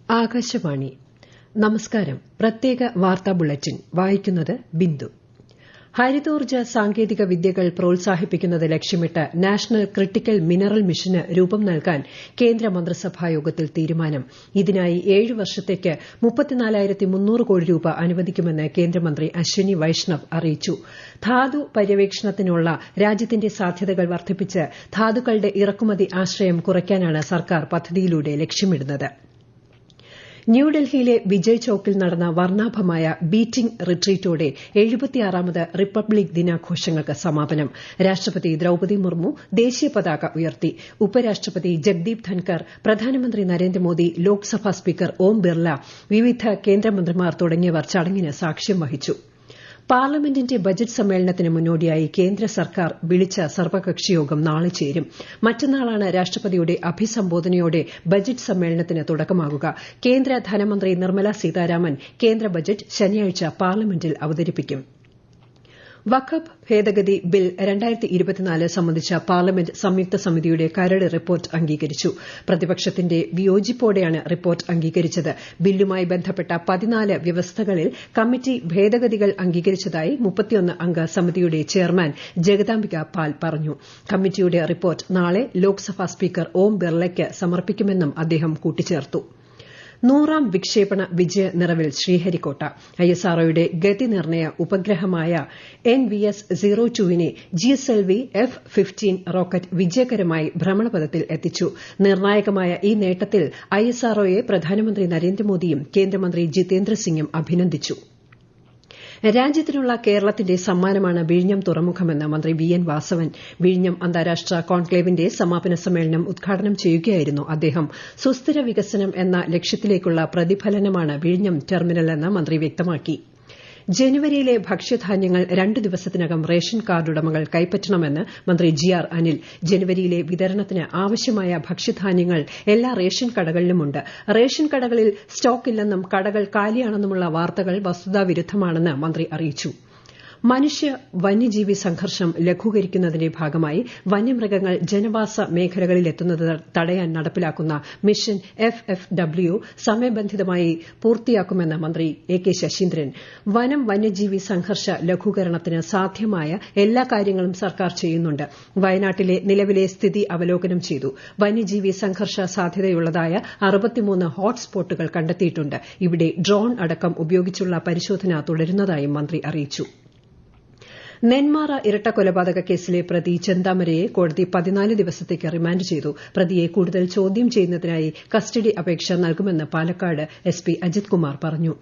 ആകാശവാണി നമസ്കാരം. പ്രത്യേക വാർത്താ ബുള്ളറ്റിൻ വായിക്കുന്നത് ബിന്ദു. ഹരിതോർജ്ജ സാങ്കേതിക വിദ്യകൾ പ്രോത്സാഹിപ്പിക്കുന്നത് ലക്ഷ്യമിട്ട് നാഷണൽ ക്രിട്ടിക്കൽ മിനറൽ മിഷന് രൂപം നൽകാൻ കേന്ദ്ര മന്ത്രിസഭായോഗത്തിൽ തീരുമാനം. ഇതിനായി 7 വർഷത്തേക്ക് 34,300 കോടി രൂപ അനുവദിക്കുമെന്ന് കേന്ദ്രമന്ത്രി അശ്വിനി വൈഷ്ണവ് അറിയിച്ചു. ധാതു പര്യവേക്ഷണത്തിനുള്ള രാജ്യത്തിന്റെ സാധ്യതകൾ വർദ്ധിപ്പിച്ച് ധാതുക്കളുടെ ഇറക്കുമതി ആശ്രയം കുറയ്ക്കാനാണ് സർക്കാർ പദ്ധതിയിലൂടെ ലക്ഷ്യമിടുന്നത്. ന്യൂഡൽഹിയിലെ വിജയ് ചൌക്കിൽ നടന്ന വർണ്ണാഭമായ ബീറ്റിംഗ് റിട്രീറ്റോടെ 76ാമത് റിപ്പബ്ലിക് ദിനാഘോഷങ്ങൾക്ക് സമാപനം. രാഷ്ട്രപതി ദ്രൌപദി മുർമു ദേശീയ പതാക ഉയർത്തി. ഉപരാഷ്ട്രപതി ജഗ്ദീപ് ധൻകർ, പ്രധാനമന്ത്രി നരേന്ദ്രമോദി, ലോക്സഭാ സ്പീക്കർ ഓം ബിർല, വിവിധ കേന്ദ്രമന്ത്രിമാർ തുടങ്ങിയവർ ചടങ്ങിന് സാക്ഷ്യം വഹിച്ചു. പാർലമെന്റിന്റെ ബജറ്റ് സമ്മേളനത്തിന് മുന്നോടിയായി കേന്ദ്ര സർക്കാർ വിളിച്ച സർവകക്ഷിയോഗം നാളെ ചേരും. മറ്റന്നാളാണ് രാഷ്ട്രപതിയുടെ അഭിസംബോധനയോടെ ബജറ്റ് സമ്മേളനത്തിന് തുടക്കമാകുക. കേന്ദ്ര ധനമന്ത്രി നിർമ്മല സീതാരാമൻ കേന്ദ്ര ബജറ്റ് ശനിയാഴ്ച പാർലമെന്റിൽ അവതരിപ്പിക്കും. വഖഫ് ഭേദഗതി ബിൽ 2024 സംബന്ധിച്ച പാർലമെന്റ് സംയുക്ത സമിതിയുടെ കരട് റിപ്പോർട്ട് അംഗീകരിച്ചു. പ്രതിപക്ഷത്തിന്റെ വിയോജിപ്പോടെയാണ് റിപ്പോർട്ട് അംഗീകരിച്ചത്. ബില്ലുമായി ബന്ധപ്പെട്ട 14 വ്യവസ്ഥകളിൽ കമ്മിറ്റി ഭേദഗതികൾ അംഗീകരിച്ചതായി 31 അംഗ സമിതിയുടെ ചെയർമാൻ ജഗദാംബിക പാൽ പറഞ്ഞു. കമ്മിറ്റിയുടെ റിപ്പോർട്ട് നാളെ ലോക്സഭാ സ്പീക്കർ ഓം ബിർലയ്ക്ക് സമർപ്പിക്കുമെന്നും അദ്ദേഹം കൂട്ടിച്ചേർത്തു. 100ാം വിക്ഷേപണ വിജയ നിറവിൽ ശ്രീഹരിക്കോട്ട. ISROയുടെ ഗതിനിർണ്ണയ ഉപഗ്രഹമായ NVS-02നെ GSLV F-15 റോക്കറ്റ് വിജയകരമായി ഭ്രമണപഥത്തിൽ എത്തിച്ചു. നിർണായകമായ ഈ നേട്ടത്തിൽ ISROയെ പ്രധാനമന്ത്രി നരേന്ദ്രമോദിയും കേന്ദ്രമന്ത്രി ജിതേന്ദ്ര സിംഗും അഭിനന്ദിച്ചു. രാജ്യത്തിനുള്ള കേരളത്തിന്റെ സമ്മാനമാണ് വിഴിഞ്ഞം തുറമുഖമെന്ന് മന്ത്രി VN വാസവൻ. വിഴിഞ്ഞം അന്താരാഷ്ട്ര കോൺക്ലേവിന്റെ സമാപന സമ്മേളനം ഉദ്ഘാടനം ചെയ്യുകയായിരുന്നു അദ്ദേഹം. സുസ്ഥിര വികസനം എന്ന ലക്ഷ്യത്തിലേക്കുള്ള പ്രതിഫലനമാണ് വിഴിഞ്ഞം ടെർമിനലെന്ന് മന്ത്രി വ്യക്തമാക്കി. ജനുവരിയിലെ ഭക്ഷ്യധാന്യങ്ങൾ 2 ദിവസത്തിനകം റേഷൻ കാർഡുടമകൾ കൈപ്പറ്റണമെന്ന് മന്ത്രി GR അനിൽ. ജനുവരിയിലെ വിതരണത്തിന് ആവശ്യമായ ഭക്ഷ്യധാന്യങ്ങൾ എല്ലാ റേഷൻ കടകളിലുമുണ്ട്. റേഷൻ കടകളിൽ സ്റ്റോക്കില്ലെന്നും കടകൾ കാലിയാണെന്നുമുള്ള വാർത്തകൾ വസ്തുതാവിരുദ്ധമാണെന്ന് മന്ത്രി അറിയിച്ചു. മനുഷ്യ വന്യജീവി സംഘർഷം ലഘൂകരിക്കുന്നതിന്റെ ഭാഗമായി വന്യമൃഗങ്ങൾ ജനവാസ മേഖലകളിലെത്തുന്നത് തടയാൻ നടപ്പിലാക്കുന്ന മിഷൻ FFW സമയബന്ധിതമായി പൂർത്തിയാക്കുമെന്ന് മന്ത്രി AK ശശീന്ദ്രൻ. വനം വന്യജീവി സംഘർഷ ലഘൂകരണത്തിന് സാധ്യമായ എല്ലാ കാര്യങ്ങളും സർക്കാർ ചെയ്യുന്നുണ്ട്. വയനാട്ടിലെ നിലവിലെ സ്ഥിതി അവലോകനം ചെയ്തു. വന്യജീവി സംഘർഷ സാധ്യതയുള്ളതായ 63 ഹോട്ട്സ്പോട്ടുകൾ കണ്ടെത്തിയിട്ടുണ്ട്. ഇവിടെ ഡ്രോൺ അടക്കം ഉപയോഗിച്ചുള്ള പരിശോധന തുടരുന്നതായും മന്ത്രി അറിയിച്ചു. നെന്മാറ ഇരട്ടക്കൊലപാതക കേസിലെ പ്രതി ചെന്താമരയെ കോടതി 14 ദിവസത്തേക്ക് റിമാൻഡ് ചെയ്തു. പ്രതിയെ കൂടുതൽ ചോദ്യം ചെയ്യുന്നതിനായി കസ്റ്റഡി അപേക്ഷ നൽകുമെന്ന് പാലക്കാട് SP അജിത് കുമാർ പറഞ്ഞു.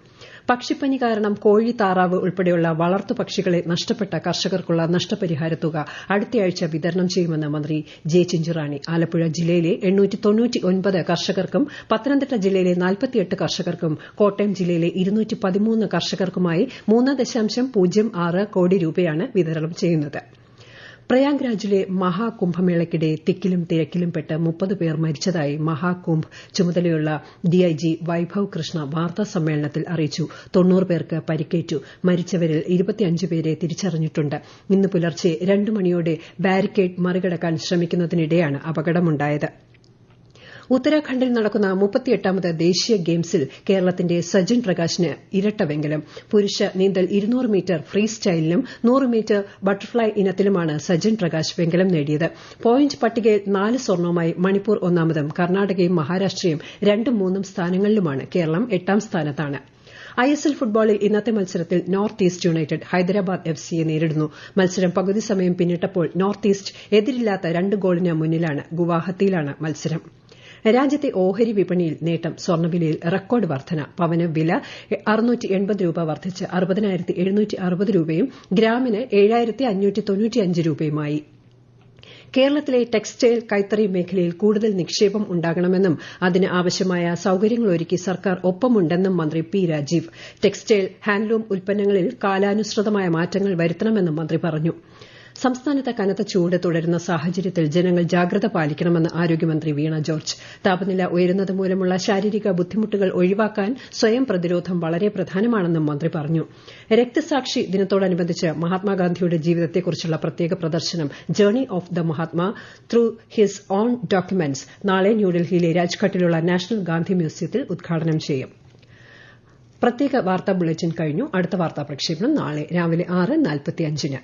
പക്ഷിപ്പനി കാരണം കോഴി, താറാവ് ഉൾപ്പെടെയുള്ള വളർത്തുപക്ഷികളെ നഷ്ടപ്പെട്ട കർഷകർക്കുള്ള നഷ്ടപരിഹാര തുക അടുത്തയാഴ്ച വിതരണം ചെയ്യുമെന്ന് മന്ത്രി J ചിഞ്ചുറാണി. ആലപ്പുഴ ജില്ലയിലെ 899 കർഷകർക്കും പത്തനംതിട്ട ജില്ലയിലെ 48 കർഷകർക്കും കോട്ടയം ജില്ലയിലെ 213 കർഷകർക്കുമായി 3.06 കോടി രൂപയാണ് വിതരണം ചെയ്യുന്നത്. പ്രയാഗ്രാജിലെ മഹാകുംഭമേളയ്ക്കിടെ തിക്കിലും തിരക്കിലും പെട്ട് 30 പേർ മരിച്ചതായി മഹാകുംഭ് ചുമതലയുള്ള DIG വൈഭവ് കൃഷ്ണ വാർത്താസമ്മേളനത്തിൽ അറിയിച്ചു. 90 പേർക്ക് പരിക്കേറ്റു. മരിച്ചവരിൽ 25 പേരെ തിരിച്ചറിഞ്ഞിട്ടുണ്ട്. ഇന്ന് പുലർച്ചെ 2 മണിയോടെ ബാരിക്കേഡ് മറികടക്കാൻ ശ്രമിക്കുന്നതിനിടെയാണ് അപകടമുണ്ടായത്. ഉത്തരാഖണ്ഡിൽ നടക്കുന്ന 38ാമത് ദേശീയ ഗെയിംസിൽ കേരളത്തിന്റെ സജിൻ പ്രകാശിന് ഇരട്ട വെങ്കലം. പുരുഷ നീന്തൽ 200 മീറ്റർ ഫ്രീ സ്റ്റൈലിലും 100 മീറ്റർ ബട്ടർഫ്ളൈ ഇനത്തിലുമാണ് സജിൻ പ്രകാശ് വെങ്കലം നേടിയത്. പോയിന്റ് പട്ടികയിൽ 4 സ്വർണവുമായി മണിപ്പൂർ 1ാമതും കർണാടകയും മഹാരാഷ്ട്രയും 2ഉം 3ഉം സ്ഥാനങ്ങളിലുമാണ്. കേരളം 8ാം സ്ഥാനത്താണ്. ISL ഫുട്ബോളിൽ ഇന്നത്തെ മത്സരത്തിൽ നോർത്ത് ഈസ്റ്റ് യുണൈറ്റഡ് ഹൈദരാബാദ് FCയെ നേരിടുന്നു. മത്സരം പകുതി സമയം പിന്നിട്ടപ്പോൾ നോർത്ത് ഈസ്റ്റ് എതിരില്ലാത്ത 2 ഗോളിന് മുന്നിലാണ്. ഗുവാഹത്തിയിലാണ് മത്സരം. രാജ്യത്തെ ഓഹരി വിപണിയിൽ നേട്ടം. സ്വർണ്ണവിലയിൽ റെക്കോർഡ് വർധന. പവന് വില 680 രൂപ വർദ്ധിച്ച് 60,760 രൂപയും ഗ്രാമിന് 7,595 രൂപയുമായി. കേരളത്തിലെ ടെക്സ്റ്റൈൽ കൈത്തറി മേഖലയിൽ കൂടുതൽ നിക്ഷേപം ഉണ്ടാകണമെന്നും അതിന് ആവശ്യമായ സൌകര്യങ്ങളൊരുക്കി സർക്കാർ ഒപ്പമുണ്ടെന്നും മന്ത്രി P രാജീവ്. ടെക്സ്റ്റൈൽ ഹാൻഡ്ലൂം ഉൽപ്പന്നങ്ങളിൽ കാലാനുസൃതമായ മാറ്റങ്ങൾ വരുത്തണമെന്നും മന്ത്രി പറഞ്ഞു. സംസ്ഥാനത്ത് കനത്ത ചൂട് തുടരുന്ന സാഹചര്യത്തിൽ ജനങ്ങൾ ജാഗ്രത പാലിക്കണമെന്ന് ആരോഗ്യമന്ത്രി വീണ ജോർജ്. താപനില ഉയരുന്നത് മൂലമുള്ള ശാരീരിക ബുദ്ധിമുട്ടുകൾ ഒഴിവാക്കാൻ സ്വയം പ്രതിരോധം വളരെ പ്രധാനമാണെന്നും മന്ത്രി പറഞ്ഞു. രക്തസാക്ഷി ദിനത്തോടനുബന്ധിച്ച് മഹാത്മാഗാന്ധിയുടെ ജീവിതത്തെക്കുറിച്ചുള്ള പ്രത്യേക പ്രദർശനം journey of the Mahatma through his own documents നാളെ ന്യൂഡൽഹിയിലെ രാജ്ഘട്ടിലുള്ള നാഷണൽ ഗാന്ധി മ്യൂസിയത്തിൽ ഉദ്ഘാടനം ചെയ്യും. പ്രത്യേക വാർത്താ ബുള്ളറ്റിൻ കഴിഞ്ഞു. അടുത്ത വാർത്താ പ്രക്ഷേപണം നാളെ രാവിലെ 6:45-ന്.